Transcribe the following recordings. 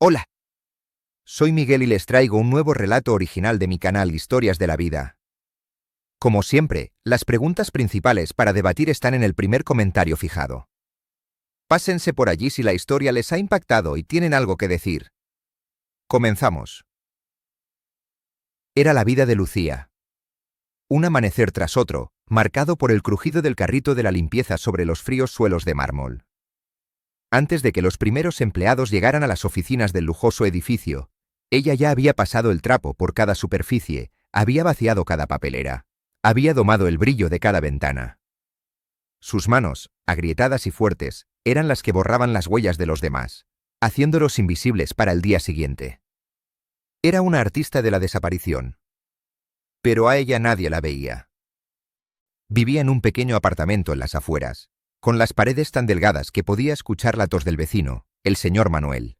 Hola, soy Miguel y les traigo un nuevo relato original de mi canal Historias de la Vida. Como siempre, las preguntas principales para debatir están en el primer comentario fijado. Pásense por allí si la historia les ha impactado y tienen algo que decir. Comenzamos. Era la vida de Lucía. Un amanecer tras otro, marcado por el crujido del carrito de la limpieza sobre los fríos suelos de mármol. Antes de que los primeros empleados llegaran a las oficinas del lujoso edificio, ella ya había pasado el trapo por cada superficie, había vaciado cada papelera, había domado el brillo de cada ventana. Sus manos, agrietadas y fuertes, eran las que borraban las huellas de los demás, haciéndolos invisibles para el día siguiente. Era una artista de la desaparición. Pero a ella nadie la veía. Vivía en un pequeño apartamento en las afueras, con las paredes tan delgadas que podía escuchar la tos del vecino, el señor Manuel.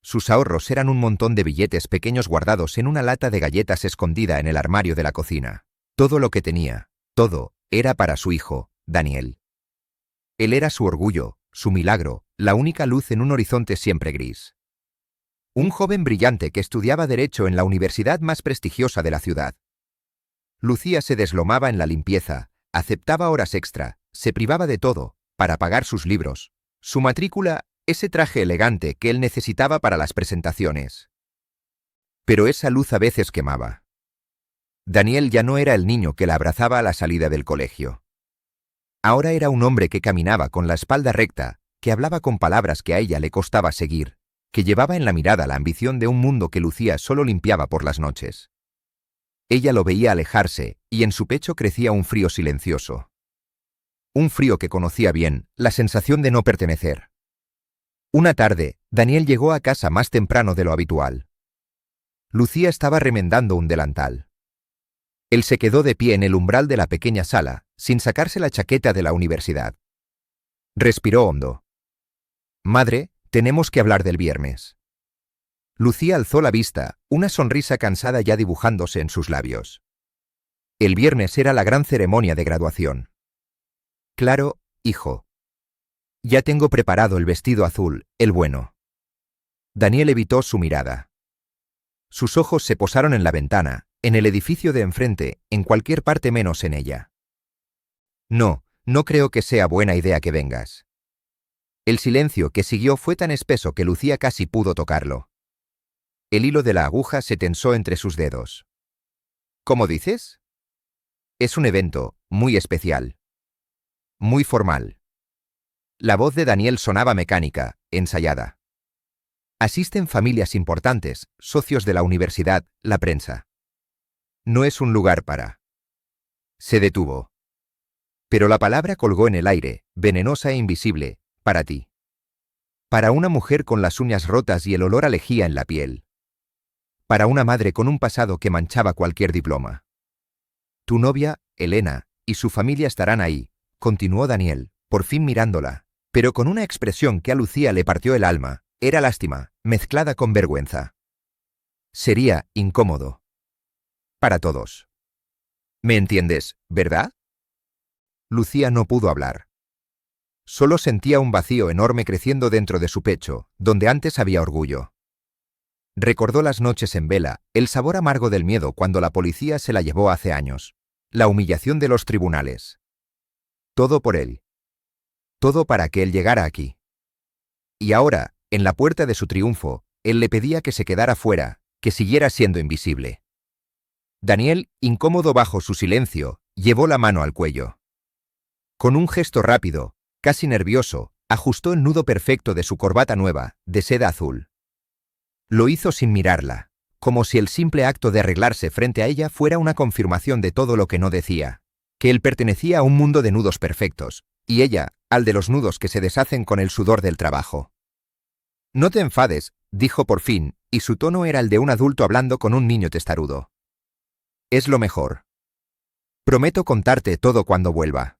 Sus ahorros eran un montón de billetes pequeños guardados en una lata de galletas escondida en el armario de la cocina. Todo lo que tenía, todo, era para su hijo, Daniel. Él era su orgullo, su milagro, la única luz en un horizonte siempre gris. Un joven brillante que estudiaba Derecho en la universidad más prestigiosa de la ciudad. Lucía se deslomaba en la limpieza, aceptaba horas extra, se privaba de todo, para pagar sus libros, su matrícula, ese traje elegante que él necesitaba para las presentaciones. Pero esa luz a veces quemaba. Daniel ya no era el niño que la abrazaba a la salida del colegio. Ahora era un hombre que caminaba con la espalda recta, que hablaba con palabras que a ella le costaba seguir, que llevaba en la mirada la ambición de un mundo que Lucía solo limpiaba por las noches. Ella lo veía alejarse, y en su pecho crecía un frío silencioso. Un frío que conocía bien, la sensación de no pertenecer. Una tarde, Daniel llegó a casa más temprano de lo habitual. Lucía estaba remendando un delantal. Él se quedó de pie en el umbral de la pequeña sala, sin sacarse la chaqueta de la universidad. Respiró hondo. «Madre, tenemos que hablar del viernes». Lucía alzó la vista, una sonrisa cansada ya dibujándose en sus labios. El viernes era la gran ceremonia de graduación. «Claro, hijo. Ya tengo preparado el vestido azul, el bueno». Daniel evitó su mirada. Sus ojos se posaron en la ventana, en el edificio de enfrente, en cualquier parte menos en ella. «No, no creo que sea buena idea que vengas». El silencio que siguió fue tan espeso que Lucía casi pudo tocarlo. El hilo de la aguja se tensó entre sus dedos. «¿Cómo dices?» «Es un evento muy especial. Muy formal». La voz de Daniel sonaba mecánica, ensayada. «Asisten familias importantes, socios de la universidad, la prensa. No es un lugar para». Se detuvo. Pero la palabra colgó en el aire, venenosa e invisible, para ti. Para una mujer con las uñas rotas y el olor a lejía en la piel. Para una madre con un pasado que manchaba cualquier diploma. Tu novia, Elena, y su familia estarán ahí, continuó Daniel, por fin mirándola, pero con una expresión que a Lucía le partió el alma, era lástima, mezclada con vergüenza. Sería incómodo. Para todos. ¿Me entiendes, verdad? Lucía no pudo hablar. Solo sentía un vacío enorme creciendo dentro de su pecho, donde antes había orgullo. Recordó las noches en vela, el sabor amargo del miedo cuando la policía se la llevó hace años, la humillación de los tribunales. Todo por él. Todo para que él llegara aquí. Y ahora, en la puerta de su triunfo, él le pedía que se quedara fuera, que siguiera siendo invisible. Daniel, incómodo bajo su silencio, llevó la mano al cuello. Con un gesto rápido, casi nervioso, ajustó el nudo perfecto de su corbata nueva, de seda azul. Lo hizo sin mirarla, como si el simple acto de arreglarse frente a ella fuera una confirmación de todo lo que no decía, que él pertenecía a un mundo de nudos perfectos, y ella, al de los nudos que se deshacen con el sudor del trabajo. «No te enfades», dijo por fin, y su tono era el de un adulto hablando con un niño testarudo. «Es lo mejor. Prometo contarte todo cuando vuelva».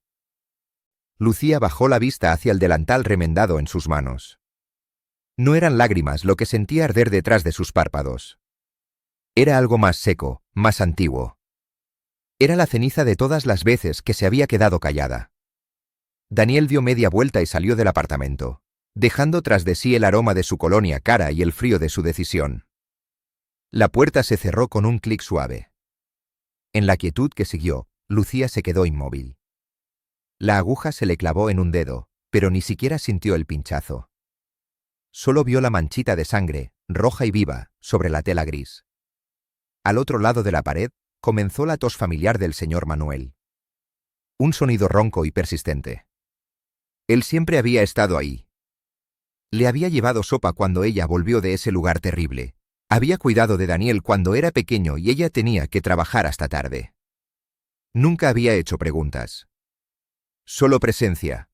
Lucía bajó la vista hacia el delantal remendado en sus manos. No eran lágrimas lo que sentía arder detrás de sus párpados. Era algo más seco, más antiguo. Era la ceniza de todas las veces que se había quedado callada. Daniel dio media vuelta y salió del apartamento. dejando tras de sí el aroma de su colonia cara y el frío de su decisión. La puerta se cerró con un clic suave. En la quietud que siguió, Lucía se quedó inmóvil. La aguja se le clavó en un dedo, pero ni siquiera sintió el pinchazo. Solo vio la manchita de sangre, roja y viva, sobre la tela gris. Al otro lado de la pared, comenzó la tos familiar del señor Manuel. Un sonido ronco y persistente. Él siempre había estado ahí. Le había llevado sopa cuando ella volvió de ese lugar terrible. Había cuidado de Daniel cuando era pequeño y ella tenía que trabajar hasta tarde. Nunca había hecho preguntas. Solo presencia.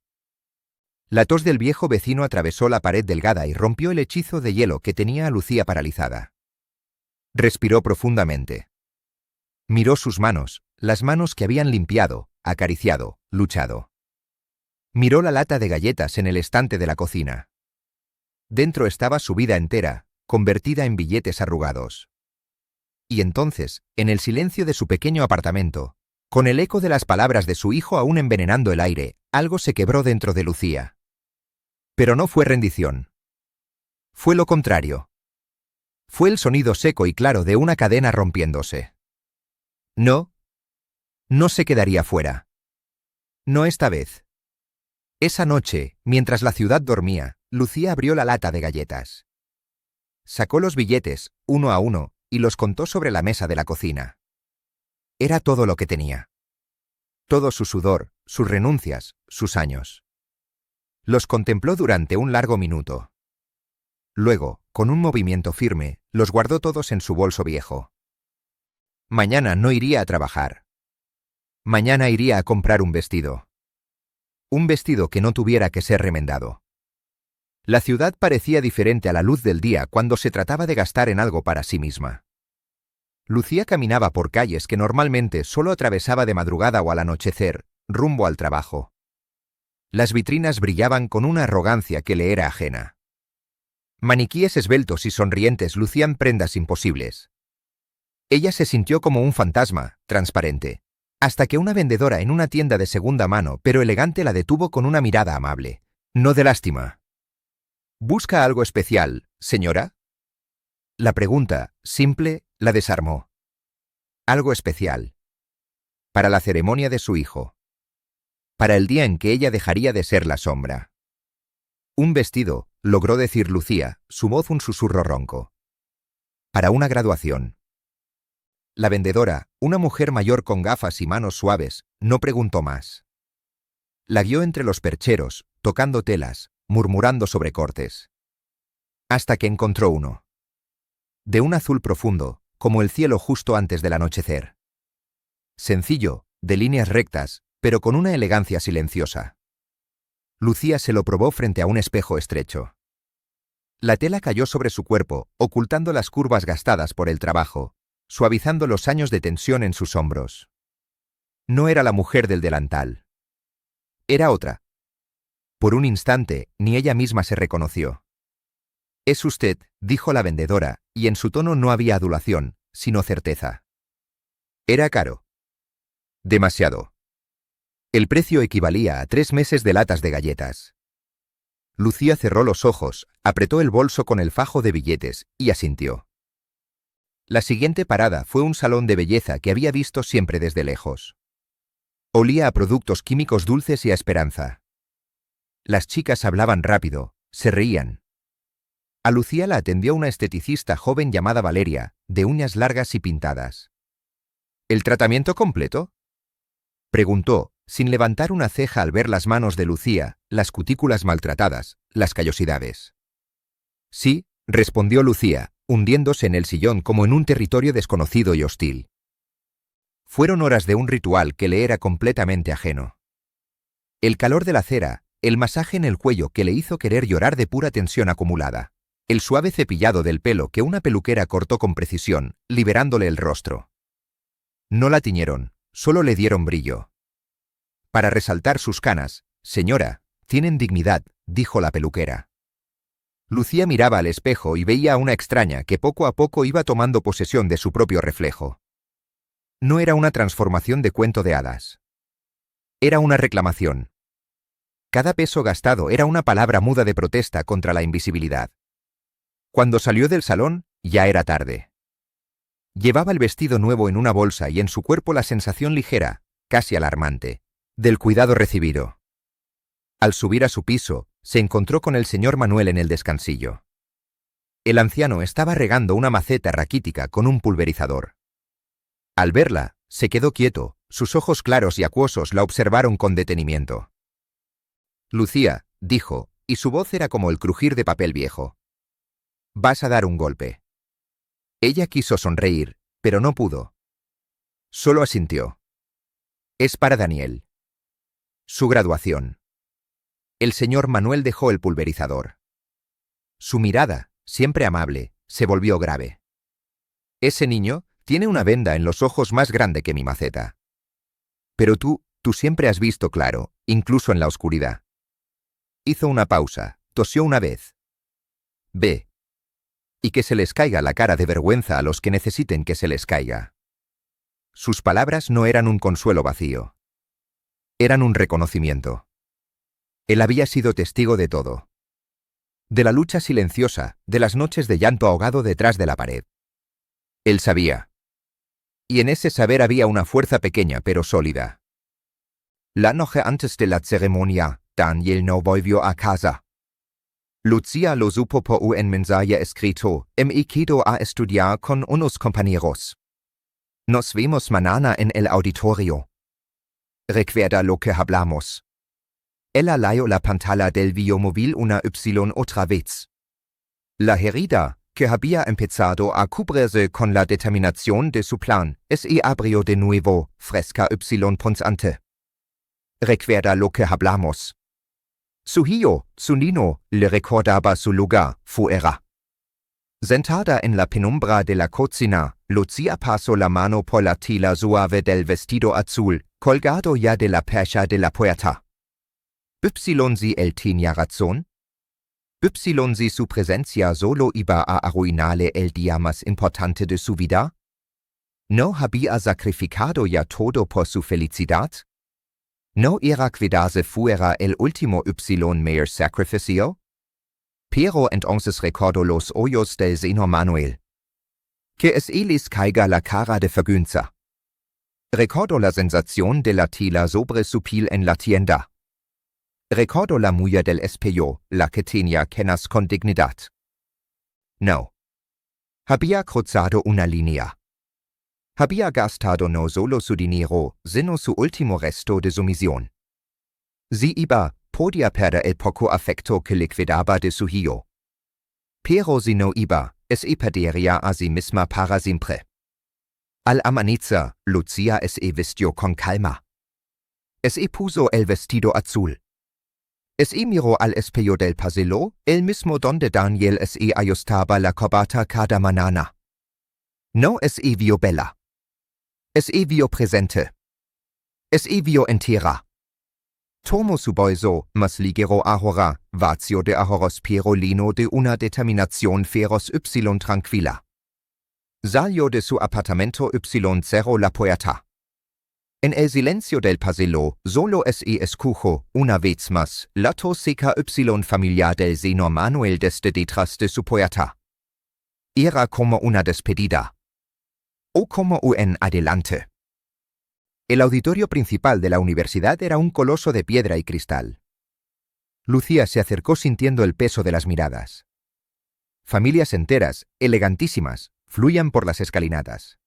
La tos del viejo vecino atravesó la pared delgada y rompió el hechizo de hielo que tenía a Lucía paralizada. Respiró profundamente. Miró sus manos, las manos que habían limpiado, acariciado, luchado. Miró la lata de galletas en el estante de la cocina. Dentro estaba su vida entera, convertida en billetes arrugados. Y entonces, en el silencio de su pequeño apartamento, con el eco de las palabras de su hijo aún envenenando el aire, algo se quebró dentro de Lucía. Pero no fue rendición. Fue lo contrario. Fue el sonido seco y claro de una cadena rompiéndose. No. No se quedaría fuera. No esta vez. Esa noche, mientras la ciudad dormía, Lucía abrió la lata de galletas. Sacó los billetes, uno a uno, y los contó sobre la mesa de la cocina. Era todo lo que tenía. Todo su sudor, sus renuncias, sus años. Los contempló durante un largo minuto. Luego, con un movimiento firme, los guardó todos en su bolso viejo. Mañana no iría a trabajar. Mañana iría a comprar un vestido. Un vestido que no tuviera que ser remendado. La ciudad parecía diferente a la luz del día cuando se trataba de gastar en algo para sí misma. Lucía caminaba por calles que normalmente solo atravesaba de madrugada o al anochecer, rumbo al trabajo. Las vitrinas brillaban con una arrogancia que le era ajena. Maniquíes esbeltos y sonrientes lucían prendas imposibles. Ella se sintió como un fantasma, transparente, hasta que una vendedora en una tienda de segunda mano pero elegante la detuvo con una mirada amable, no de lástima. ¿Busca algo especial, señora? La pregunta, simple, la desarmó. Algo especial. Para la ceremonia de su hijo. Para el día en que ella dejaría de ser la sombra. Un vestido, logró decir Lucía, su voz un susurro ronco. Para una graduación. La vendedora, una mujer mayor con gafas y manos suaves, no preguntó más. La guió entre los percheros, tocando telas, murmurando sobre cortes. Hasta que encontró uno. De un azul profundo, como el cielo justo antes del anochecer. Sencillo, de líneas rectas, pero con una elegancia silenciosa. Lucía se lo probó frente a un espejo estrecho. La tela cayó sobre su cuerpo, ocultando las curvas gastadas por el trabajo, suavizando los años de tensión en sus hombros. No era la mujer del delantal. Era otra. Por un instante, ni ella misma se reconoció. «Es usted», dijo la vendedora, y en su tono no había adulación, sino certeza. Era caro. Demasiado. El precio equivalía a 3 meses de latas de galletas. Lucía cerró los ojos, apretó el bolso con el fajo de billetes y asintió. La siguiente parada fue un salón de belleza que había visto siempre desde lejos. Olía a productos químicos dulces y a esperanza. Las chicas hablaban rápido, se reían. A Lucía la atendió una esteticista joven llamada Valeria, de uñas largas y pintadas. ¿El tratamiento completo?, preguntó, sin levantar una ceja al ver las manos de Lucía, las cutículas maltratadas, las callosidades. Sí, respondió Lucía, hundiéndose en el sillón como en un territorio desconocido y hostil. Fueron horas de un ritual que le era completamente ajeno. El calor de la cera, el masaje en el cuello que le hizo querer llorar de pura tensión acumulada, el suave cepillado del pelo que una peluquera cortó con precisión, liberándole el rostro. No la tiñeron, solo le dieron brillo. Para resaltar sus canas, «Señora, tienen dignidad», dijo la peluquera. Lucía miraba al espejo y veía a una extraña que poco a poco iba tomando posesión de su propio reflejo. No era una transformación de cuento de hadas. Era una reclamación. Cada peso gastado era una palabra muda de protesta contra la invisibilidad. Cuando salió del salón, ya era tarde. Llevaba el vestido nuevo en una bolsa y en su cuerpo la sensación ligera, casi alarmante, del cuidado recibido. Al subir a su piso, se encontró con el señor Manuel en el descansillo. El anciano estaba regando una maceta raquítica con un pulverizador. Al verla, se quedó quieto, sus ojos claros y acuosos la observaron con detenimiento. Lucía, dijo, y su voz era como el crujir de papel viejo. Vas a dar un golpe. Ella quiso sonreír, pero no pudo. Solo asintió. Es para Daniel. Su graduación. El señor Manuel dejó el pulverizador. Su mirada, siempre amable, se volvió grave. Ese niño tiene una venda en los ojos más grande que mi maceta. Pero tú siempre has visto claro, incluso en la oscuridad. Hizo una pausa, tosió una vez. Ve. Y que se les caiga la cara de vergüenza a los que necesiten que se les caiga. Sus palabras no eran un consuelo vacío. Eran un reconocimiento. Él había sido testigo de todo. De la lucha silenciosa, de las noches de llanto ahogado detrás de la pared. Él sabía. Y en ese saber había una fuerza pequeña pero sólida. La noche antes de la ceremonia, Daniel no volvió a casa. Lucía lo supo por un mensaje escrito, me quedo a estudiar con unos compañeros. Nos vemos mañana en el auditorio. Recuerda lo que hablamos. Ella leyó la pantalla del videomóvil una Y otra vez. La herida, que había empezado a cubrirse con la determinación de su plan, se abrió de nuevo, fresca Y punzante. Recuerda lo que hablamos. Su hijo, su niño, le recordaba su lugar, fuera. Sentada en la penumbra de la cocina, Lucía pasó la mano por la tela suave del vestido azul, colgado ya de la percha de la puerta. Si él tenía razón? Si su presencia solo iba a arruinarle el día más importante de su vida? ¿No había sacrificado ya todo por su felicidad? ¿No era quedarse fuera el último mayor sacrificio? Pero entonces recordó los ojos del señor Manuel. Que les caiga la cara de vergüenza. Recordó la sensación de la tela sobre su piel en la tienda. Recordó la mujer del espejo, la que tenía cenas con dignidad. No. Había cruzado una línea. Había gastado no solo su dinero, sino su último resto de sumisión. Si podía perder el poco afecto que le quedaba de su hijo. Pero si no iba, perdería a sí misma para siempre. Al amanecer, Lucía vistió con calma. Puso el vestido azul. Miró al espejo del pasillo, el mismo donde Daniel ajustaba la corbata cada mañana. No vio bella. Vio presente. Vio entera. Tomó su bolso, mas ligero ahora, vacío de ajoros pero lleno de una determinación feroz Y tranquila. Salió de su apartamento Y cerró la puerta. En el silencio del pasillo, solo escuchó, una vez más, la tos seca Y familiar del señor Manuel desde detrás de su puerta. Era como una despedida. O como un adelante. El auditorio principal de la universidad era un coloso de piedra y cristal. Lucía se acercó sintiendo el peso de las miradas. Familias enteras, elegantísimas, fluían por las escalinatas.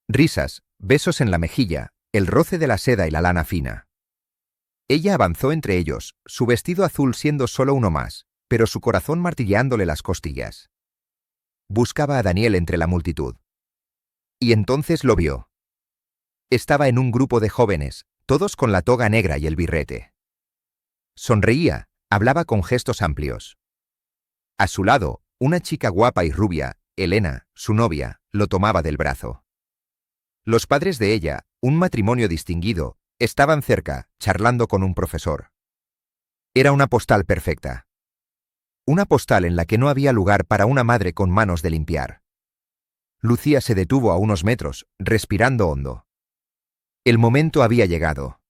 Risas, besos en la mejilla, el roce de la seda y la lana fina. Ella avanzó entre ellos, su vestido azul siendo solo uno más, pero su corazón martilleándole las costillas. Buscaba a Daniel entre la multitud. Y entonces lo vio. Estaba en un grupo de jóvenes, todos con la toga negra y el birrete. Sonreía, hablaba con gestos amplios. A su lado, una chica guapa y rubia, Elena, su novia, lo tomaba del brazo. Los padres de ella, un matrimonio distinguido, estaban cerca, charlando con un profesor. Era una postal perfecta. Una postal en la que no había lugar para una madre con manos de limpiar. Lucía se detuvo a unos metros, respirando hondo. El momento había llegado.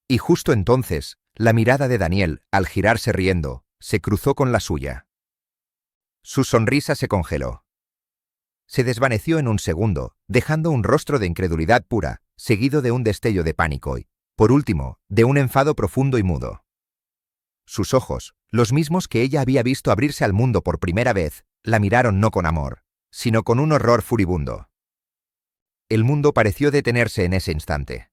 Y justo entonces, La mirada de Daniel, al girarse riendo, se cruzó con la suya. Su sonrisa se congeló. Se desvaneció en un segundo, dejando un rostro de incredulidad pura, seguido de un destello de pánico y, por último, de un enfado profundo y mudo. Sus ojos, los mismos que ella había visto abrirse al mundo por primera vez, la miraron no con amor, sino con un horror furibundo. El mundo pareció detenerse en ese instante.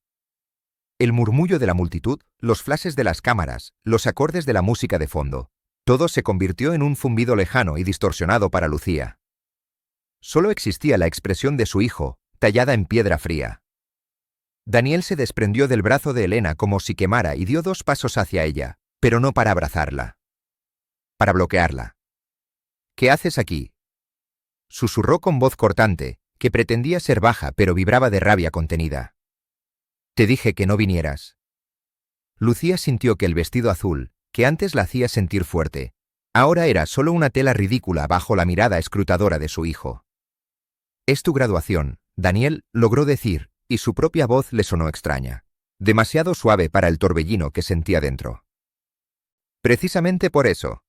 El murmullo de la multitud, los flashes de las cámaras, los acordes de la música de fondo, todo se convirtió en un zumbido lejano y distorsionado para Lucía. Solo existía la expresión de su hijo, tallada en piedra fría. Daniel se desprendió del brazo de Elena como si quemara y dio 2 pasos hacia ella, pero no para abrazarla. Para bloquearla. ¿Qué haces aquí?, susurró con voz cortante, que pretendía ser baja pero vibraba de rabia contenida. Te dije que no vinieras. Lucía sintió que el vestido azul, que antes la hacía sentir fuerte, ahora era solo una tela ridícula bajo la mirada escrutadora de su hijo. Es tu graduación, Daniel logró decir, y su propia voz le sonó extraña, demasiado suave para el torbellino que sentía dentro. Precisamente por eso.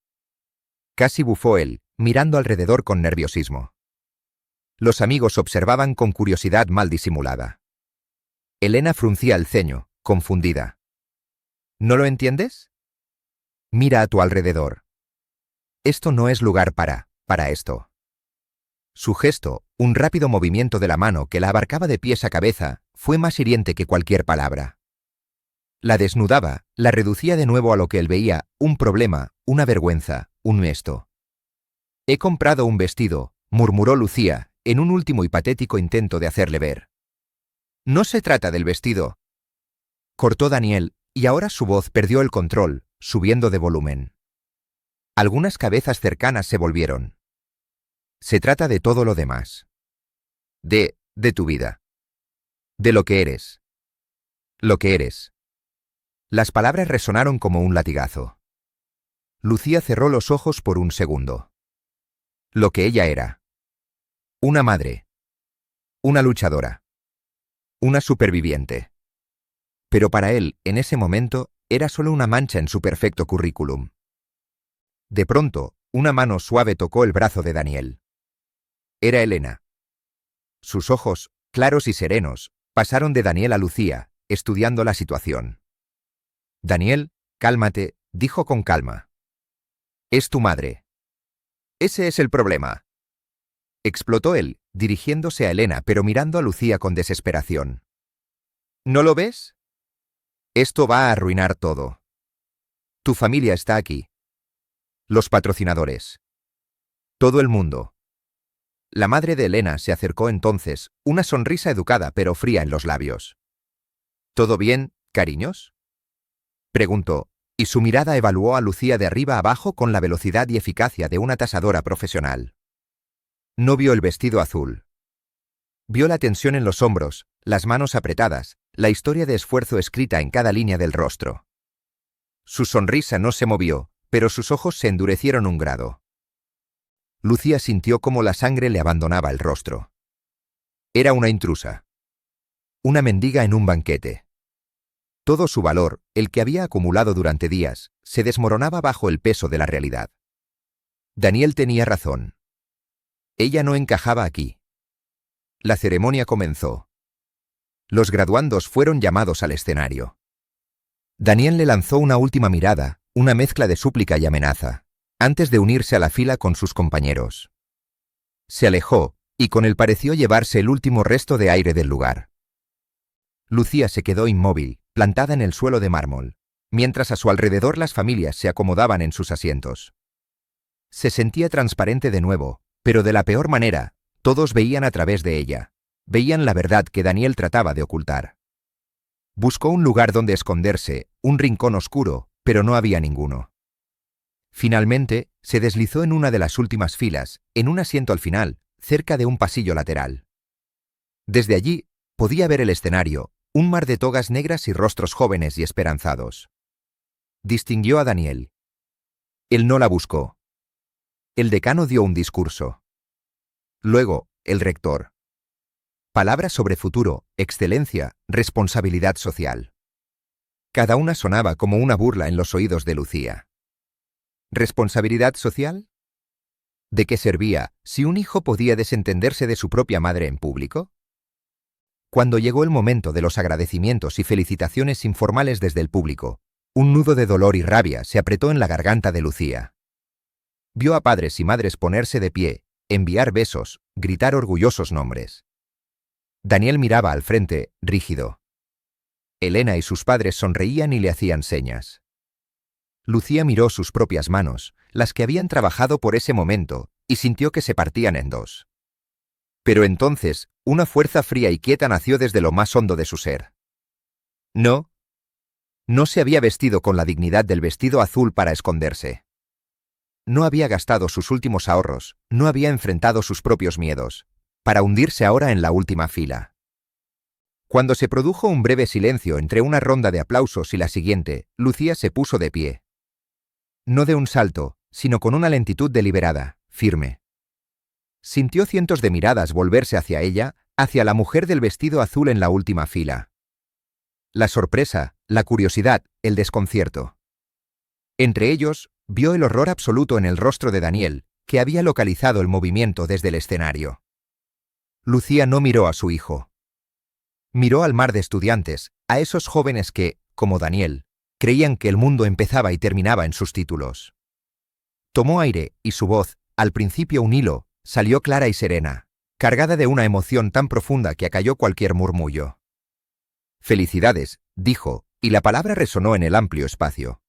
Casi bufó él, mirando alrededor con nerviosismo. Los amigos observaban con curiosidad mal disimulada. Elena fruncía el ceño, confundida. ¿No lo entiendes? Mira a tu alrededor. Esto no es lugar para esto. Su gesto, un rápido movimiento de la mano que la abarcaba de pies a cabeza, fue más hiriente que cualquier palabra. La desnudaba, la reducía de nuevo a lo que él veía, un problema, una vergüenza, un miesto. He comprado un vestido, murmuró Lucía, en un último y patético intento de hacerle ver. No se trata del vestido. Cortó Daniel, y ahora su voz perdió el control, subiendo de volumen. Algunas cabezas cercanas se volvieron. Se trata de todo lo demás. De tu vida. De lo que eres. Lo que eres. Las palabras resonaron como un latigazo. Lucía cerró los ojos por un segundo. Lo que ella era. Una madre. Una luchadora. Una superviviente. Pero para él, en ese momento, era solo una mancha en su perfecto currículum. De pronto, una mano suave tocó el brazo de Daniel. Era Elena. Sus ojos, claros y serenos, pasaron de Daniel a Lucía, estudiando la situación. Daniel, cálmate, dijo con calma. Es tu madre. Ese es el problema. Explotó él, dirigiéndose a Elena pero mirando a Lucía con desesperación. ¿No lo ves? Esto va a arruinar todo. Tu familia está aquí. Los patrocinadores. Todo el mundo. La madre de Elena se acercó entonces, una sonrisa educada pero fría en los labios. ¿Todo bien, cariños?, preguntó, y su mirada evaluó a Lucía de arriba abajo con la velocidad y eficacia de una tasadora profesional. No vio el vestido azul. Vio la tensión en los hombros, las manos apretadas, la historia de esfuerzo escrita en cada línea del rostro. Su sonrisa no se movió, pero sus ojos se endurecieron un grado. Lucía sintió cómo la sangre le abandonaba el rostro. Era una intrusa. Una mendiga en un banquete. Todo su valor, el que había acumulado durante días, se desmoronaba bajo el peso de la realidad. Daniel tenía razón. Ella no encajaba aquí. La ceremonia comenzó. Los graduandos fueron llamados al escenario. Daniel le lanzó una última mirada, una mezcla de súplica y amenaza, antes de unirse a la fila con sus compañeros. Se alejó, y con él pareció llevarse el último resto de aire del lugar. Lucía se quedó inmóvil, plantada en el suelo de mármol, mientras a su alrededor las familias se acomodaban en sus asientos. Se sentía transparente de nuevo, pero de la peor manera, todos veían a través de ella, veían la verdad que Daniel trataba de ocultar. Buscó un lugar donde esconderse, un rincón oscuro, pero no había ninguno. Finalmente, se deslizó en una de las últimas filas, en un asiento al final, cerca de un pasillo lateral. Desde allí, podía ver el escenario, un mar de togas negras y rostros jóvenes y esperanzados. Distinguió a Daniel. Él no la buscó. El decano dio un discurso. Luego, el rector. Palabras sobre futuro, excelencia, responsabilidad social. Cada una sonaba como una burla en los oídos de Lucía. ¿Responsabilidad social? ¿De qué servía si un hijo podía desentenderse de su propia madre en público? Cuando llegó el momento de los agradecimientos y felicitaciones informales desde el público, un nudo de dolor y rabia se apretó en la garganta de Lucía. Vio a padres y madres ponerse de pie, enviar besos, gritar orgullosos nombres. Daniel miraba al frente, rígido. Elena y sus padres sonreían y le hacían señas. Lucía miró sus propias manos, las que habían trabajado por ese momento, y sintió que se partían en dos. Pero entonces, una fuerza fría y quieta nació desde lo más hondo de su ser. No se había vestido con la dignidad del vestido azul para esconderse. No había gastado sus últimos ahorros, no había enfrentado sus propios miedos, para hundirse ahora en la última fila. Cuando se produjo un breve silencio entre una ronda de aplausos y la siguiente, Lucía se puso de pie. No de un salto, sino con una lentitud deliberada, firme. Sintió cientos de miradas volverse hacia ella, hacia la mujer del vestido azul en la última fila. La sorpresa, la curiosidad, el desconcierto. Entre ellos, vio el horror absoluto en el rostro de Daniel, que había localizado el movimiento desde el escenario. Lucía no miró a su hijo. Miró al mar de estudiantes, a esos jóvenes que, como Daniel, creían que el mundo empezaba y terminaba en sus títulos. Tomó aire y su voz, al principio un hilo, salió clara y serena, cargada de una emoción tan profunda que acalló cualquier murmullo. «Felicidades», dijo, y la palabra resonó en el amplio espacio.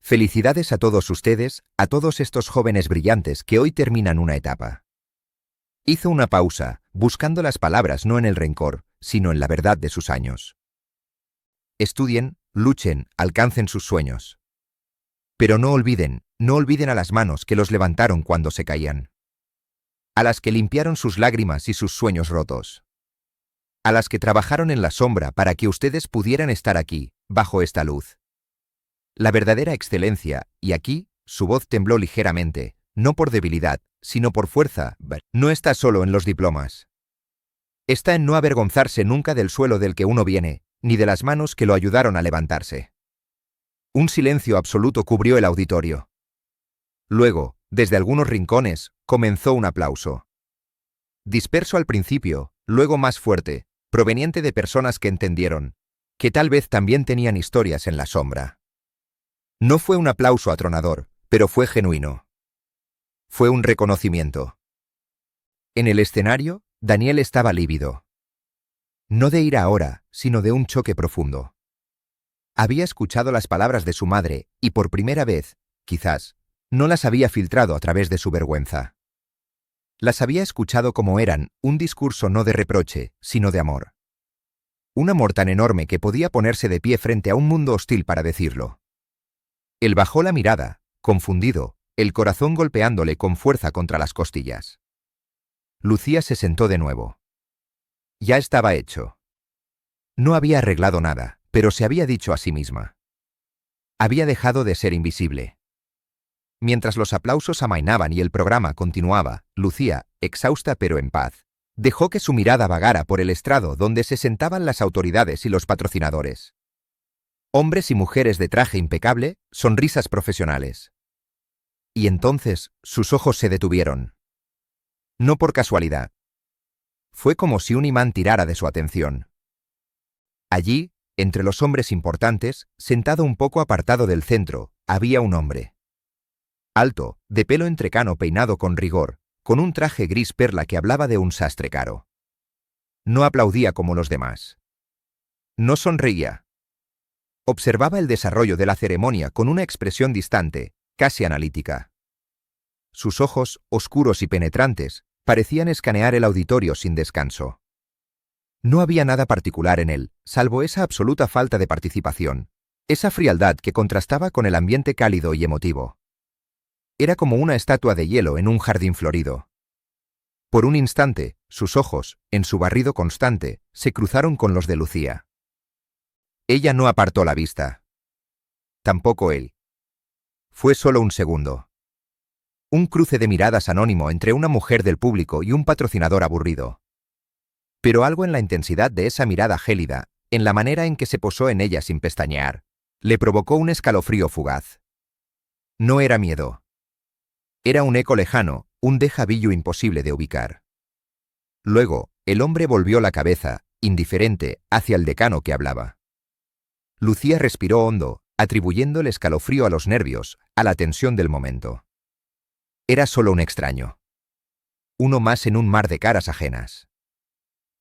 «Felicidades a todos ustedes, a todos estos jóvenes brillantes que hoy terminan una etapa». Hizo una pausa, buscando las palabras no en el rencor, sino en la verdad de sus años. Estudien, luchen, alcancen sus sueños. Pero no olviden a las manos que los levantaron cuando se caían. A las que limpiaron sus lágrimas y sus sueños rotos. A las que trabajaron en la sombra para que ustedes pudieran estar aquí, bajo esta luz. La verdadera excelencia, y aquí, su voz tembló ligeramente, no por debilidad, sino por fuerza, no está solo en los diplomas. Está en no avergonzarse nunca del suelo del que uno viene, ni de las manos que lo ayudaron a levantarse. Un silencio absoluto cubrió el auditorio. Luego, desde algunos rincones, comenzó un aplauso. Disperso al principio, luego más fuerte, proveniente de personas que entendieron, que tal vez también tenían historias en la sombra. No fue un aplauso atronador, pero fue genuino. Fue un reconocimiento. En el escenario, Daniel estaba lívido. No de ira ahora, sino de un choque profundo. Había escuchado las palabras de su madre y por primera vez, quizás, no las había filtrado a través de su vergüenza. Las había escuchado como eran, un discurso no de reproche, sino de amor. Un amor tan enorme que podía ponerse de pie frente a un mundo hostil para decirlo. Él bajó la mirada, confundido, el corazón golpeándole con fuerza contra las costillas. Lucía se sentó de nuevo. Ya estaba hecho. No había arreglado nada, pero se había dicho a sí misma. Había dejado de ser invisible. Mientras los aplausos amainaban y el programa continuaba, Lucía, exhausta pero en paz, dejó que su mirada vagara por el estrado donde se sentaban las autoridades y los patrocinadores. Hombres y mujeres de traje impecable, sonrisas profesionales. Y entonces sus ojos se detuvieron. No por casualidad. Fue como si un imán tirara de su atención. Allí, entre los hombres importantes, sentado un poco apartado del centro, había un hombre. Alto, de pelo entrecano peinado con rigor, con un traje gris perla que hablaba de un sastre caro. No aplaudía como los demás. No sonreía. Observaba el desarrollo de la ceremonia con una expresión distante, casi analítica. Sus ojos, oscuros y penetrantes, parecían escanear el auditorio sin descanso. No había nada particular en él, salvo esa absoluta falta de participación, esa frialdad que contrastaba con el ambiente cálido y emotivo. Era como una estatua de hielo en un jardín florido. Por un instante, sus ojos, en su barrido constante, se cruzaron con los de Lucía. Ella no apartó la vista. Tampoco él. Fue solo un segundo. Un cruce de miradas anónimo entre una mujer del público y un patrocinador aburrido. Pero algo en la intensidad de esa mirada gélida, en la manera en que se posó en ella sin pestañear, le provocó un escalofrío fugaz. No era miedo. Era un eco lejano, un déjà vu imposible de ubicar. Luego, el hombre volvió la cabeza, indiferente, hacia el decano que hablaba. Lucía respiró hondo, atribuyendo el escalofrío a los nervios, a la tensión del momento. Era solo un extraño. Uno más en un mar de caras ajenas.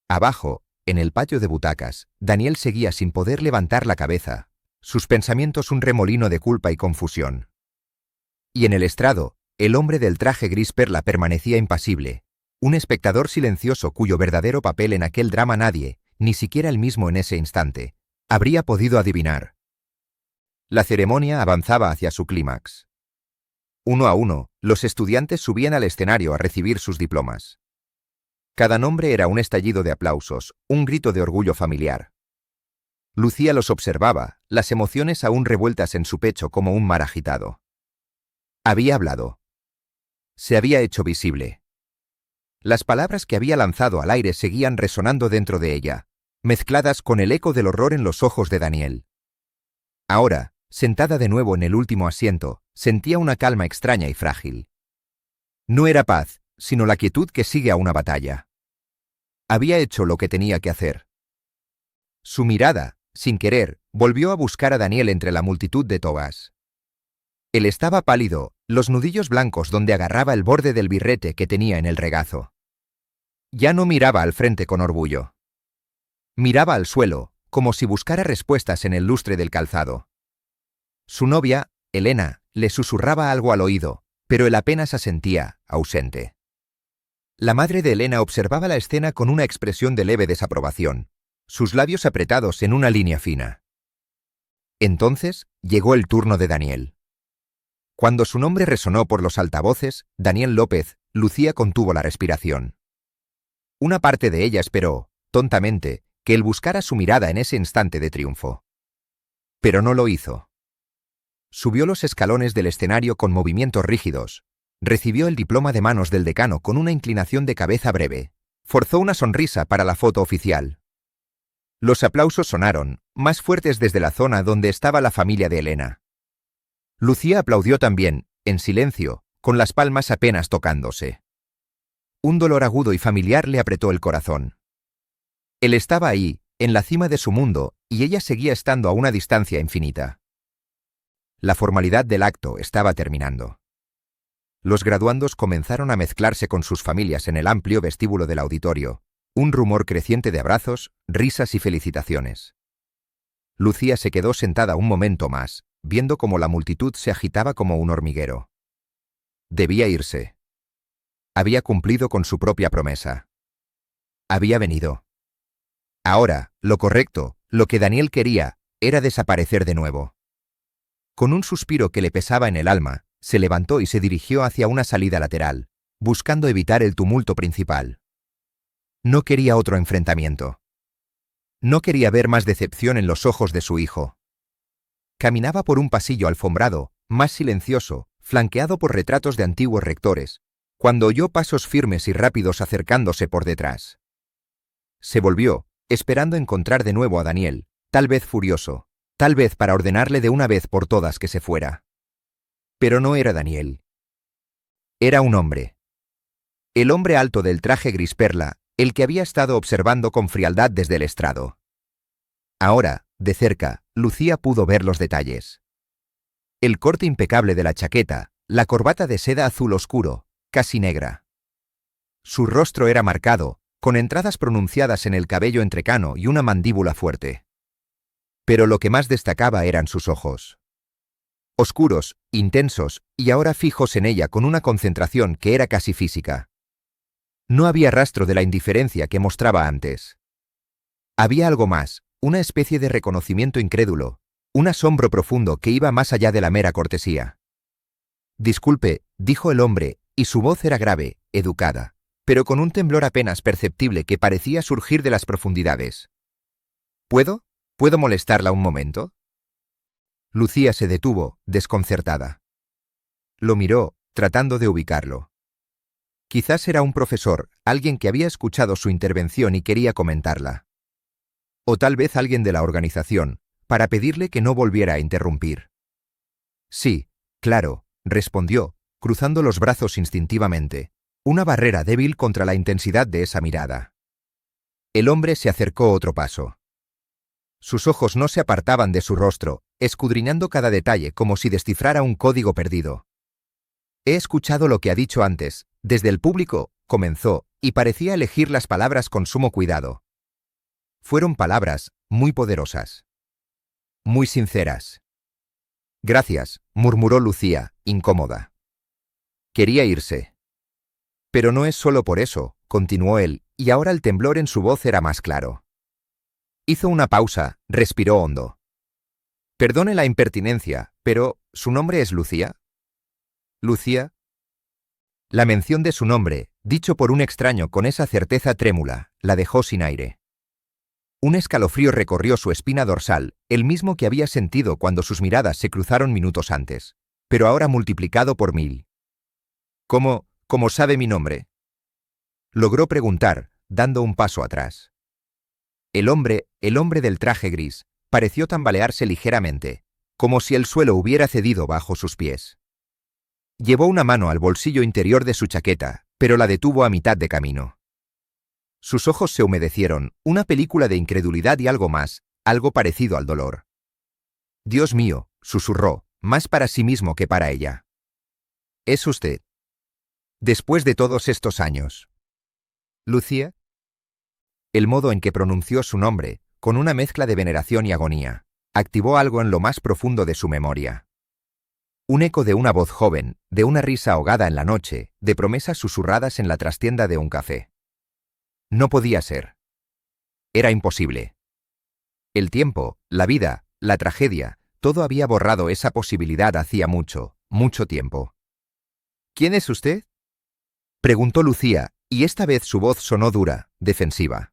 Abajo, en el patio de butacas, Daniel seguía sin poder levantar la cabeza, sus pensamientos un remolino de culpa y confusión. Y en el estrado, el hombre del traje gris perla permanecía impasible, un espectador silencioso cuyo verdadero papel en aquel drama nadie, ni siquiera él mismo en ese instante, habría podido adivinar. La ceremonia avanzaba hacia su clímax. Uno a uno, los estudiantes subían al escenario a recibir sus diplomas. Cada nombre era un estallido de aplausos, un grito de orgullo familiar. Lucía los observaba, las emociones aún revueltas en su pecho como un mar agitado. Había hablado. Se había hecho visible. Las palabras que había lanzado al aire seguían resonando dentro de ella, mezcladas con el eco del horror en los ojos de Daniel. Ahora, sentada de nuevo en el último asiento, sentía una calma extraña y frágil. No era paz, sino la quietud que sigue a una batalla. Había hecho lo que tenía que hacer. Su mirada, sin querer, volvió a buscar a Daniel entre la multitud de togas. Él estaba pálido, los nudillos blancos donde agarraba el borde del birrete que tenía en el regazo. Ya no miraba al frente con orgullo. Miraba al suelo, como si buscara respuestas en el lustre del calzado. Su novia, Elena, le susurraba algo al oído, pero él apenas asentía, ausente. La madre de Elena observaba la escena con una expresión de leve desaprobación, sus labios apretados en una línea fina. Entonces llegó el turno de Daniel. Cuando su nombre resonó por los altavoces, Daniel López, Lucía contuvo la respiración. Una parte de ella esperó, tontamente, que él buscara su mirada en ese instante de triunfo. Pero no lo hizo. Subió los escalones del escenario con movimientos rígidos, recibió el diploma de manos del decano con una inclinación de cabeza breve, forzó una sonrisa para la foto oficial. Los aplausos sonaron, más fuertes desde la zona donde estaba la familia de Elena. Lucía aplaudió también, en silencio, con las palmas apenas tocándose. Un dolor agudo y familiar le apretó el corazón. Él estaba ahí, en la cima de su mundo, y ella seguía estando a una distancia infinita. La formalidad del acto estaba terminando. Los graduandos comenzaron a mezclarse con sus familias en el amplio vestíbulo del auditorio, un rumor creciente de abrazos, risas y felicitaciones. Lucía se quedó sentada un momento más, viendo cómo la multitud se agitaba como un hormiguero. Debía irse. Había cumplido con su propia promesa. Había venido. Ahora, lo correcto, lo que Daniel quería, era desaparecer de nuevo. Con un suspiro que le pesaba en el alma, se levantó y se dirigió hacia una salida lateral, buscando evitar el tumulto principal. No quería otro enfrentamiento. No quería ver más decepción en los ojos de su hijo. Caminaba por un pasillo alfombrado, más silencioso, flanqueado por retratos de antiguos rectores, cuando oyó pasos firmes y rápidos acercándose por detrás. Se volvió, esperando encontrar de nuevo a Daniel, tal vez furioso, tal vez para ordenarle de una vez por todas que se fuera. Pero no era Daniel. Era un hombre. El hombre alto del traje gris perla, el que había estado observando con frialdad desde el estrado. Ahora, de cerca, Lucía pudo ver los detalles. El corte impecable de la chaqueta, la corbata de seda azul oscuro, casi negra. Su rostro era marcado, con entradas pronunciadas en el cabello entrecano y una mandíbula fuerte. Pero lo que más destacaba eran sus ojos. Oscuros, intensos, y ahora fijos en ella con una concentración que era casi física. No había rastro de la indiferencia que mostraba antes. Había algo más, una especie de reconocimiento incrédulo, un asombro profundo que iba más allá de la mera cortesía. «Disculpe», dijo el hombre, y su voz era grave, educada, pero con un temblor apenas perceptible que parecía surgir de las profundidades. «¿Puedo? ¿Puedo molestarla un momento?» Lucía se detuvo, desconcertada. Lo miró, tratando de ubicarlo. Quizás era un profesor, alguien que había escuchado su intervención y quería comentarla. O tal vez alguien de la organización, para pedirle que no volviera a interrumpir. Sí, claro, respondió, cruzando los brazos instintivamente, una barrera débil contra la intensidad de esa mirada. El hombre se acercó otro paso. Sus ojos no se apartaban de su rostro, escudriñando cada detalle como si descifrara un código perdido. He escuchado lo que ha dicho antes, desde el público, comenzó, y parecía elegir las palabras con sumo cuidado. Fueron palabras muy poderosas. Muy sinceras. Gracias, murmuró Lucía, incómoda. Quería irse. Pero no es solo por eso, continuó él, y ahora el temblor en su voz era más claro. Hizo una pausa, respiró hondo. Perdone la impertinencia, pero ¿su nombre es Lucía? ¿Lucía? La mención de su nombre, dicho por un extraño con esa certeza trémula, la dejó sin aire. Un escalofrío recorrió su espina dorsal, el mismo que había sentido cuando sus miradas se cruzaron minutos antes, pero ahora multiplicado por 1000. ¿Cómo sabe mi nombre? Logró preguntar, dando un paso atrás. El hombre del traje gris, pareció tambalearse ligeramente, como si el suelo hubiera cedido bajo sus pies. Llevó una mano al bolsillo interior de su chaqueta, pero la detuvo a mitad de camino. Sus ojos se humedecieron, una película de incredulidad y algo más, algo parecido al dolor. Dios mío, susurró, más para sí mismo que para ella. ¿Es usted? Después de todos estos años. ¿Lucía? El modo en que pronunció su nombre, con una mezcla de veneración y agonía, activó algo en lo más profundo de su memoria. Un eco de una voz joven, de una risa ahogada en la noche, de promesas susurradas en la trastienda de un café. No podía ser. Era imposible. El tiempo, la vida, la tragedia, todo había borrado esa posibilidad hacía mucho, mucho tiempo. ¿Quién es usted? Preguntó Lucía, y esta vez su voz sonó dura, defensiva.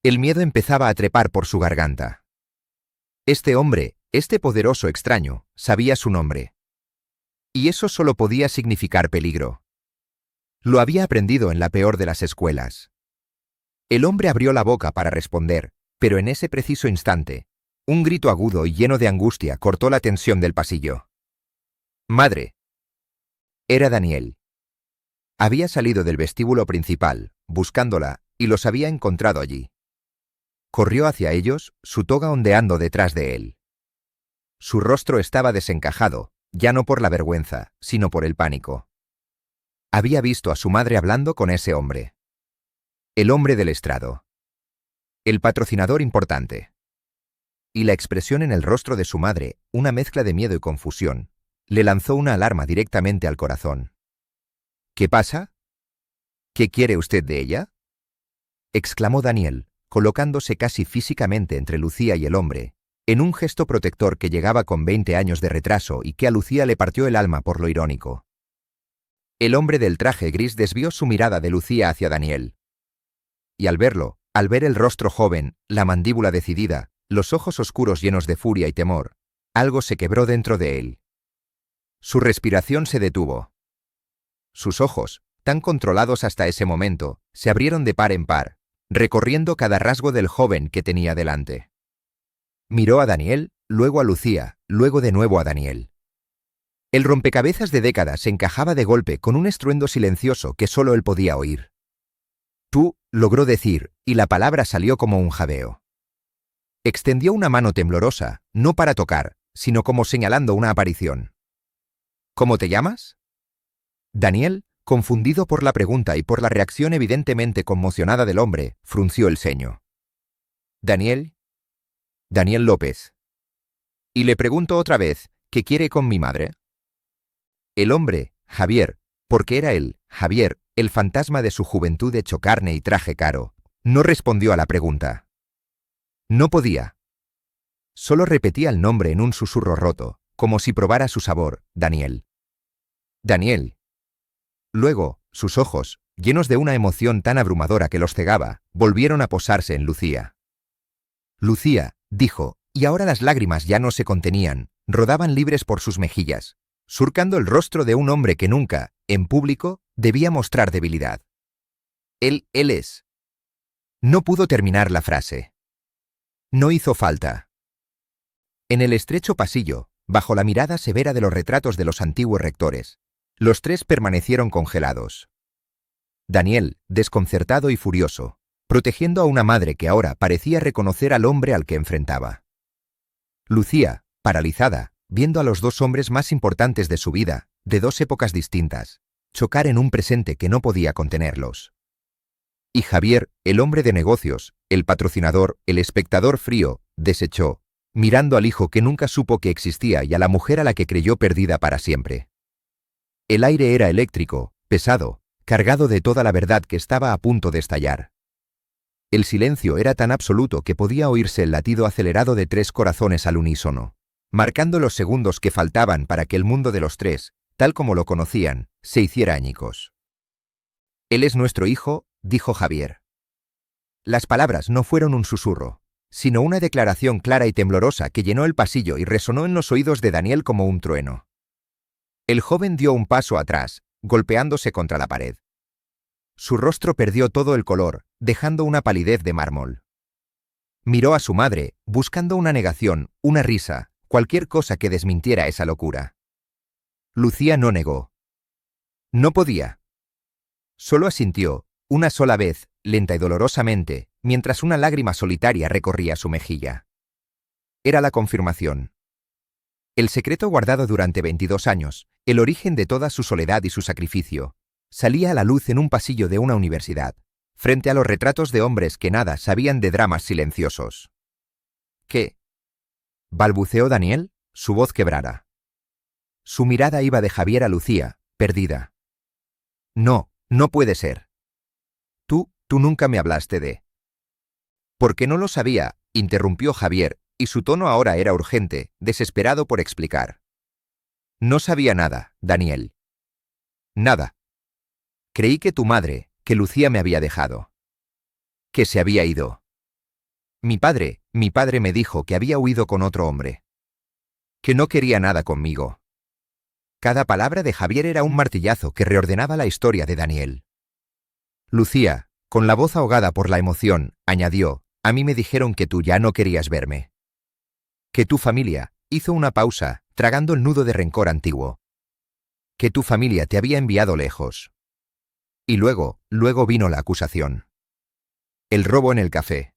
El miedo empezaba a trepar por su garganta. Este hombre, este poderoso extraño, sabía su nombre. Y eso solo podía significar peligro. Lo había aprendido en la peor de las escuelas. El hombre abrió la boca para responder, pero en ese preciso instante, un grito agudo y lleno de angustia cortó la tensión del pasillo. ¡Madre! Era Daniel. Había salido del vestíbulo principal, buscándola, y los había encontrado allí. Corrió hacia ellos, su toga ondeando detrás de él. Su rostro estaba desencajado, ya no por la vergüenza, sino por el pánico. Había visto a su madre hablando con ese hombre. El hombre del estrado. El patrocinador importante. Y la expresión en el rostro de su madre, una mezcla de miedo y confusión, le lanzó una alarma directamente al corazón. ¿Qué pasa? ¿Qué quiere usted de ella? Exclamó Daniel, colocándose casi físicamente entre Lucía y el hombre, en un gesto protector que llegaba con 20 años de retraso y que a Lucía le partió el alma por lo irónico. El hombre del traje gris desvió su mirada de Lucía hacia Daniel. Y al verlo, al ver el rostro joven, la mandíbula decidida, los ojos oscuros llenos de furia y temor, algo se quebró dentro de él. Su respiración se detuvo. Sus ojos, tan controlados hasta ese momento, se abrieron de par en par, recorriendo cada rasgo del joven que tenía delante. Miró a Daniel, luego a Lucía, luego de nuevo a Daniel. El rompecabezas de décadas se encajaba de golpe con un estruendo silencioso que solo él podía oír. Tú, logró decir, y la palabra salió como un jadeo. Extendió una mano temblorosa, no para tocar, sino como señalando una aparición. ¿Cómo te llamas? Daniel, confundido por la pregunta y por la reacción evidentemente conmocionada del hombre, frunció el ceño. ¿Daniel? Daniel López. Y le pregunto otra vez, ¿qué quiere con mi madre? El hombre, Javier, porque era él, Javier, el fantasma de su juventud hecho carne y traje caro, no respondió a la pregunta. No podía. Solo repetía el nombre en un susurro roto, como si probara su sabor, Daniel. Daniel. Luego, sus ojos, llenos de una emoción tan abrumadora que los cegaba, volvieron a posarse en Lucía. Lucía, dijo, y ahora las lágrimas ya no se contenían, rodaban libres por sus mejillas, surcando el rostro de un hombre que nunca, en público, debía mostrar debilidad. Él es. No pudo terminar la frase. No hizo falta. En el estrecho pasillo, bajo la mirada severa de los retratos de los antiguos rectores, los tres permanecieron congelados. Daniel, desconcertado y furioso, protegiendo a una madre que ahora parecía reconocer al hombre al que enfrentaba. Lucía, paralizada, viendo a los dos hombres más importantes de su vida, de dos épocas distintas, chocar en un presente que no podía contenerlos. Y Javier, el hombre de negocios, el patrocinador, el espectador frío, desechó, mirando al hijo que nunca supo que existía y a la mujer a la que creyó perdida para siempre. El aire era eléctrico, pesado, cargado de toda la verdad que estaba a punto de estallar. El silencio era tan absoluto que podía oírse el latido acelerado de tres corazones al unísono, marcando los segundos que faltaban para que el mundo de los tres, tal como lo conocían, se hiciera añicos. «Él es nuestro hijo», dijo Javier. Las palabras no fueron un susurro, sino una declaración clara y temblorosa que llenó el pasillo y resonó en los oídos de Daniel como un trueno. El joven dio un paso atrás, golpeándose contra la pared. Su rostro perdió todo el color, dejando una palidez de mármol. Miró a su madre, buscando una negación, una risa, cualquier cosa que desmintiera esa locura. Lucía no negó. No podía. Solo asintió, una sola vez, lenta y dolorosamente, mientras una lágrima solitaria recorría su mejilla. Era la confirmación. El secreto guardado durante 22 años, el origen de toda su soledad y su sacrificio, salía a la luz en un pasillo de una universidad, frente a los retratos de hombres que nada sabían de dramas silenciosos. ¿Qué?, balbuceó Daniel, su voz quebrada. Su mirada iba de Javier a Lucía, perdida. No, no puede ser. Tú nunca me hablaste de... Porque no lo sabía, interrumpió Javier, y su tono ahora era urgente, desesperado por explicar. No sabía nada, Daniel. Nada. Creí que tu madre, que Lucía me había dejado. Que se había ido. Mi padre me dijo que había huido con otro hombre. Que no quería nada conmigo. Cada palabra de Javier era un martillazo que reordenaba la historia de Daniel. Lucía, con la voz ahogada por la emoción, añadió, a mí me dijeron que tú ya no querías verme. Que tu familia, hizo una pausa, tragando el nudo de rencor antiguo. Que tu familia te había enviado lejos. Y luego vino la acusación. El robo en el café.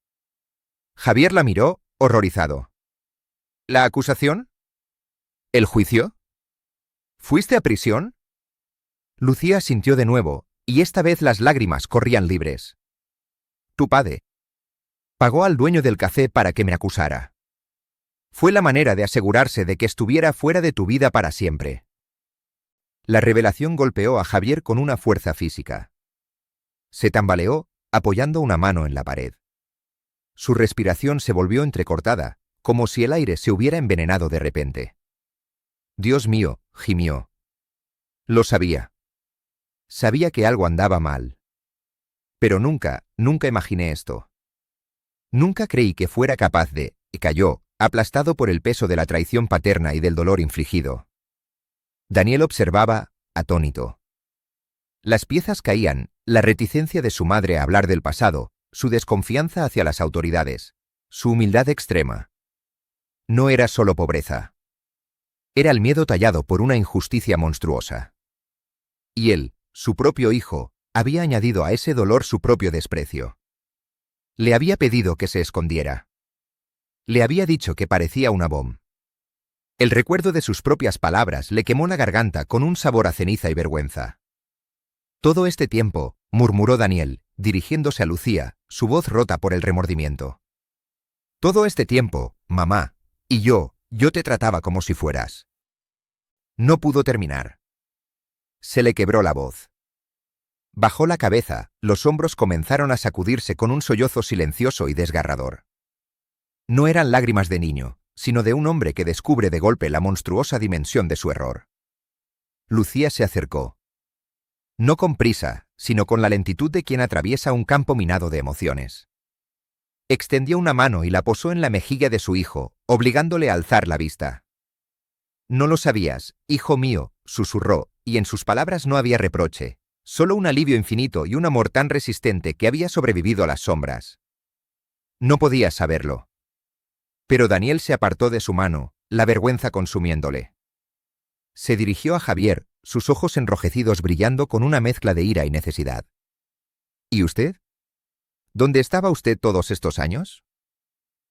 Javier la miró, horrorizado. ¿La acusación? ¿El juicio? ¿Fuiste a prisión? Lucía sintió de nuevo, y esta vez las lágrimas corrían libres. Tu padre pagó al dueño del café para que me acusara. Fue la manera de asegurarse de que estuviera fuera de tu vida para siempre. La revelación golpeó a Javier con una fuerza física. Se tambaleó, apoyando una mano en la pared. Su respiración se volvió entrecortada, como si el aire se hubiera envenenado de repente. Dios mío, gimió. Lo sabía. Sabía que algo andaba mal. Pero nunca imaginé esto. Nunca creí que fuera capaz de... Y cayó, aplastado por el peso de la traición paterna y del dolor infligido. Daniel observaba, atónito. Las piezas caían, la reticencia de su madre a hablar del pasado, su desconfianza hacia las autoridades, su humildad extrema. No era solo pobreza. Era el miedo tallado por una injusticia monstruosa. Y él, su propio hijo, había añadido a ese dolor su propio desprecio. Le había pedido que se escondiera. Le había dicho que parecía una bomba. El recuerdo de sus propias palabras le quemó la garganta con un sabor a ceniza y vergüenza. Todo este tiempo, murmuró Daniel, dirigiéndose a Lucía, su voz rota por el remordimiento. Todo este tiempo, mamá, y yo te trataba como si fueras. No pudo terminar. Se le quebró la voz. Bajó la cabeza, los hombros comenzaron a sacudirse con un sollozo silencioso y desgarrador. No eran lágrimas de niño, sino de un hombre que descubre de golpe la monstruosa dimensión de su error. Lucía se acercó. No con prisa, sino con la lentitud de quien atraviesa un campo minado de emociones. Extendió una mano y la posó en la mejilla de su hijo, obligándole a alzar la vista. No lo sabías, hijo mío, susurró, y en sus palabras no había reproche, solo un alivio infinito y un amor tan resistente que había sobrevivido a las sombras. No podías saberlo. Pero Daniel se apartó de su mano, la vergüenza consumiéndole. Se dirigió a Javier, sus ojos enrojecidos brillando con una mezcla de ira y necesidad. ¿Y usted? ¿Dónde estaba usted todos estos años?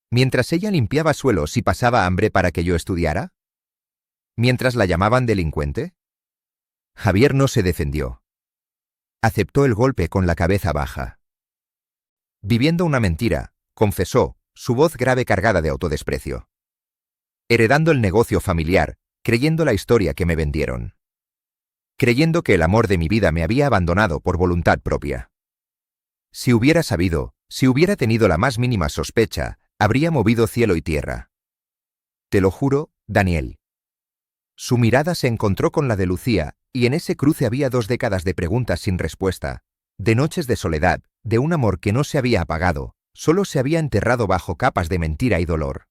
¿Mientras ella limpiaba suelos y pasaba hambre para que yo estudiara? ¿Mientras la llamaban delincuente? Javier no se defendió. Aceptó el golpe con la cabeza baja. Viviendo una mentira, confesó, su voz grave cargada de autodesprecio. Heredando el negocio familiar, creyendo la historia que me vendieron. Creyendo que el amor de mi vida me había abandonado por voluntad propia. Si hubiera sabido, si hubiera tenido la más mínima sospecha, habría movido cielo y tierra. Te lo juro, Daniel. Su mirada se encontró con la de Lucía, y en ese cruce había 2 décadas de preguntas sin respuesta, de noches de soledad, de un amor que no se había apagado, solo se había enterrado bajo capas de mentira y dolor.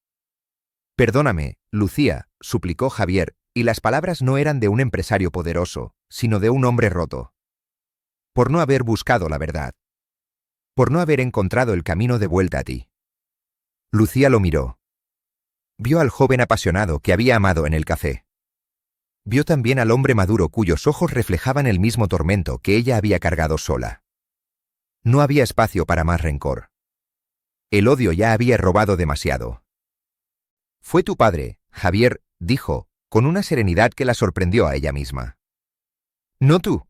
Perdóname, Lucía, suplicó Javier, y las palabras no eran de un empresario poderoso, sino de un hombre roto. Por no haber buscado la verdad. Por no haber encontrado el camino de vuelta a ti. Lucía lo miró. Vio al joven apasionado que había amado en el café. Vio también al hombre maduro cuyos ojos reflejaban el mismo tormento que ella había cargado sola. No había espacio para más rencor. El odio ya había robado demasiado. Fue tu padre, Javier, dijo, con una serenidad que la sorprendió a ella misma. No tú.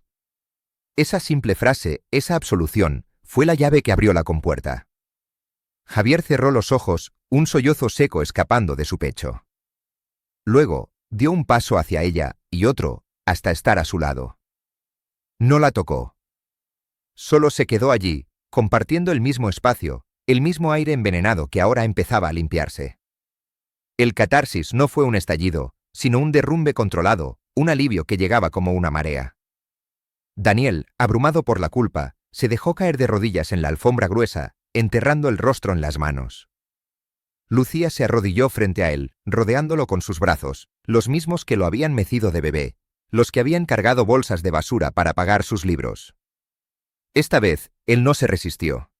Esa simple frase, esa absolución, fue la llave que abrió la compuerta. Javier cerró los ojos, un sollozo seco escapando de su pecho. Luego, dio un paso hacia ella, y otro, hasta estar a su lado. No la tocó. Solo se quedó allí, compartiendo el mismo espacio, el mismo aire envenenado que ahora empezaba a limpiarse. El catarsis no fue un estallido, sino un derrumbe controlado, un alivio que llegaba como una marea. Daniel, abrumado por la culpa, se dejó caer de rodillas en la alfombra gruesa, enterrando el rostro en las manos. Lucía se arrodilló frente a él, rodeándolo con sus brazos, los mismos que lo habían mecido de bebé, los que habían cargado bolsas de basura para pagar sus libros. Esta vez, él no se resistió.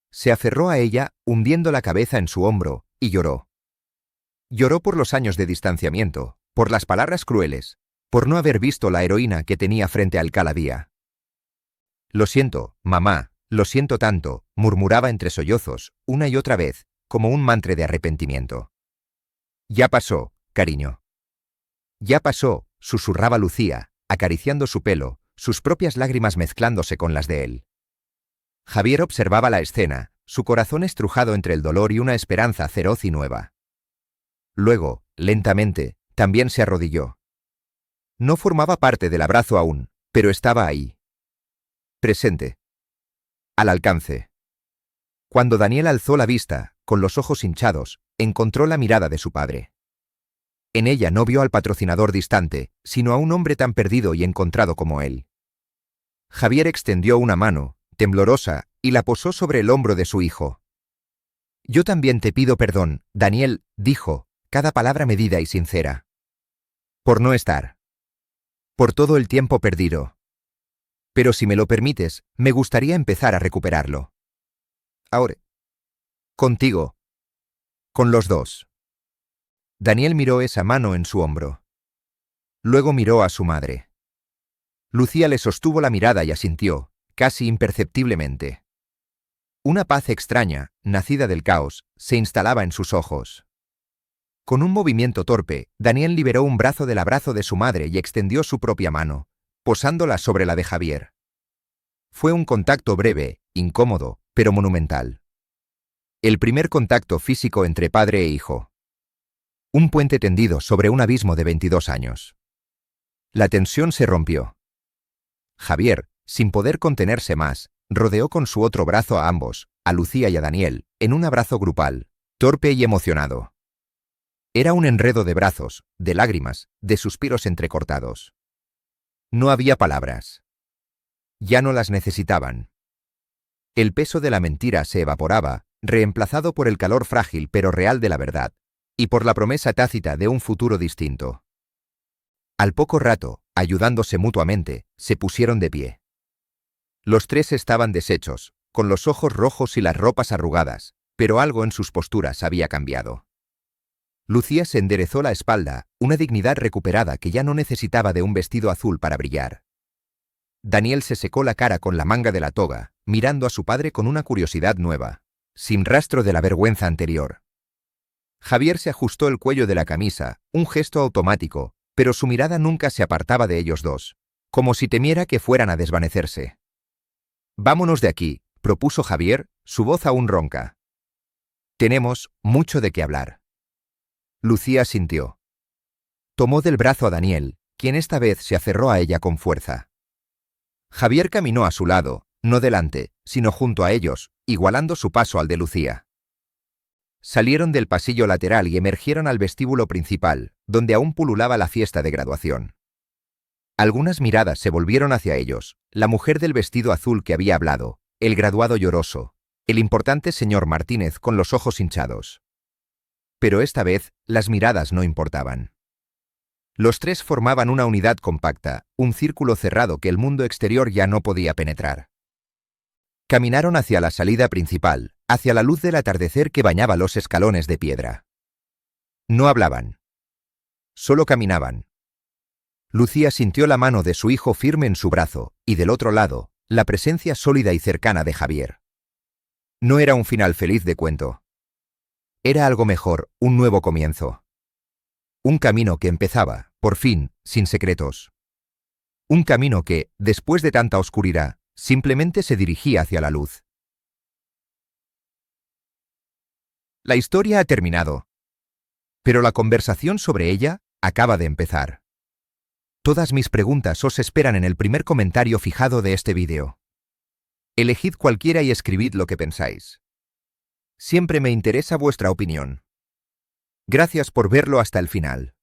Se aferró a ella, hundiendo la cabeza en su hombro, y lloró. Lloró por los años de distanciamiento, por las palabras crueles, por no haber visto la heroína que tenía frente al cada día. Lo siento, mamá, lo siento tanto, murmuraba entre sollozos, una y otra vez, como un mantra de arrepentimiento. Ya pasó, cariño. Ya pasó, susurraba Lucía, acariciando su pelo, sus propias lágrimas mezclándose con las de él. Javier observaba la escena, su corazón estrujado entre el dolor y una esperanza feroz y nueva. Luego, lentamente, también se arrodilló. No formaba parte del abrazo aún, pero estaba ahí. Presente. Al alcance. Cuando Daniel alzó la vista, con los ojos hinchados, encontró la mirada de su padre. En ella no vio al patrocinador distante, sino a un hombre tan perdido y encontrado como él. Javier extendió una mano, temblorosa, y la posó sobre el hombro de su hijo. Yo también te pido perdón, Daniel, dijo, cada palabra medida y sincera. Por no estar. Por todo el tiempo perdido. Pero si me lo permites, me gustaría empezar a recuperarlo. Ahora. Contigo. Con los dos. Daniel miró esa mano en su hombro. Luego miró a su madre. Lucía le sostuvo la mirada y asintió, casi imperceptiblemente. Una paz extraña, nacida del caos, se instalaba en sus ojos. Con un movimiento torpe, Daniel liberó un brazo del abrazo de su madre y extendió su propia mano, posándola sobre la de Javier. Fue un contacto breve, incómodo, pero monumental. El primer contacto físico entre padre e hijo. Un puente tendido sobre un abismo de 22 años. La tensión se rompió. Javier, sin poder contenerse más, rodeó con su otro brazo a ambos, a Lucía y a Daniel, en un abrazo grupal, torpe y emocionado. Era un enredo de brazos, de lágrimas, de suspiros entrecortados. No había palabras. Ya no las necesitaban. El peso de la mentira se evaporaba, reemplazado por el calor frágil pero real de la verdad, y por la promesa tácita de un futuro distinto. Al poco rato, ayudándose mutuamente, se pusieron de pie. Los tres estaban deshechos, con los ojos rojos y las ropas arrugadas, pero algo en sus posturas había cambiado. Lucía se enderezó la espalda, una dignidad recuperada que ya no necesitaba de un vestido azul para brillar. Daniel se secó la cara con la manga de la toga, mirando a su padre con una curiosidad nueva, sin rastro de la vergüenza anterior. Javier se ajustó el cuello de la camisa, un gesto automático, pero su mirada nunca se apartaba de ellos dos, como si temiera que fueran a desvanecerse. «Vámonos de aquí», propuso Javier, su voz aún ronca. «Tenemos mucho de qué hablar». Lucía asintió. Tomó del brazo a Daniel, quien esta vez se aferró a ella con fuerza. Javier caminó a su lado, no delante, sino junto a ellos, igualando su paso al de Lucía. Salieron del pasillo lateral y emergieron al vestíbulo principal, donde aún pululaba la fiesta de graduación. Algunas miradas se volvieron hacia ellos, la mujer del vestido azul que había hablado, el graduado lloroso, el importante señor Martínez con los ojos hinchados. Pero esta vez, las miradas no importaban. Los tres formaban una unidad compacta, un círculo cerrado que el mundo exterior ya no podía penetrar. Caminaron hacia la salida principal, hacia la luz del atardecer que bañaba los escalones de piedra. No hablaban. Solo caminaban. Lucía sintió la mano de su hijo firme en su brazo, y del otro lado, la presencia sólida y cercana de Javier. No era un final feliz de cuento. Era algo mejor, un nuevo comienzo. Un camino que empezaba, por fin, sin secretos. Un camino que, después de tanta oscuridad, simplemente se dirigía hacia la luz. La historia ha terminado. Pero la conversación sobre ella acaba de empezar. Todas mis preguntas os esperan en el primer comentario fijado de este vídeo. Elegid cualquiera y escribid lo que pensáis. Siempre me interesa vuestra opinión. Gracias por verlo hasta el final.